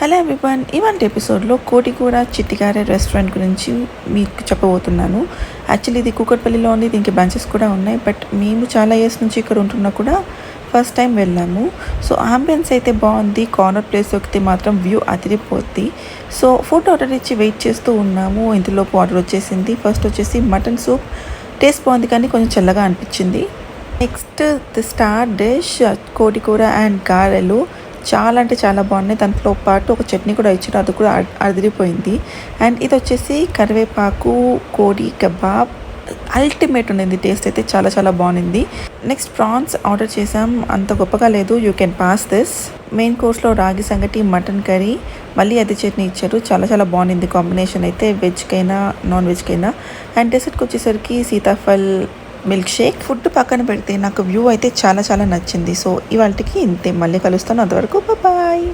Hello everyone, ఇవాంటి ఎపిసోడ్లో కోటికూర చిట్టిగారె restaurant గురించి మీకు చెప్పబోతున్నాను. యాక్చువల్లీ ఇది కూకట్పల్లిలో ఉంది, దీనికి బ్రాంచెస్ కూడా ఉన్నాయి. బట్ మేము చాలా ఇయర్స్ నుంచి ఇక్కడ ఉంటున్నా కూడా ఫస్ట్ టైం వెళ్ళాము. సో ఆంబియన్స్ అయితే బాగుంది, కార్నర్ ప్లేస్ దొరికితే మాత్రం వ్యూ అదిరిపోద్ది. సో ఫుడ్ ఆర్డర్ ఇచ్చి వెయిట్ చేస్తూ ఉన్నాము. ఇంతలోపు ఆర్డర్ వచ్చేసింది. ఫస్ట్ వచ్చేసి మటన్ సూప్. టేస్ట్ బాగుంది కానీ కొంచెం చల్లగా అనిపించింది. నెక్స్ట్ ది స్టార్ డిష్ కోటికూర అండ్ గారెలు చాలా అంటే చాలా బాగున్నాయి. దాంట్లో పాటు ఒక చట్నీ కూడా ఇచ్చారు, అది కూడా అదిరిపోయింది. అండ్ ఇది వచ్చేసి కరివేపాకు కోడి కబాబ్. అల్టిమేట్ ఉండింది, టేస్ట్ అయితే చాలా చాలా బాగుంది. నెక్స్ట్ ప్రాన్స్ ఆర్డర్ చేసాం, అంత గొప్పగా లేదు, you can pass this. Main కోర్స్లో రాగి సంగటి, మటన్ కర్రీ, మళ్ళీ అది చట్నీ ఇచ్చారు. చాలా చాలా బాగుంది కాంబినేషన్ అయితే, వెజ్కైనా నాన్ వెజ్కైనా. అండ్ డెసర్ట్కి వచ్చేసరికి సీతాఫల్ మిల్క్ షేక్. ఫుడ్ పక్కన పెడితే నాకు వ్యూ అయితే చాలా చాలా నచ్చింది. సో ఇవాళకి ఇంతే, మళ్ళీ కలుస్తాను, అంతవరకు బాయ్.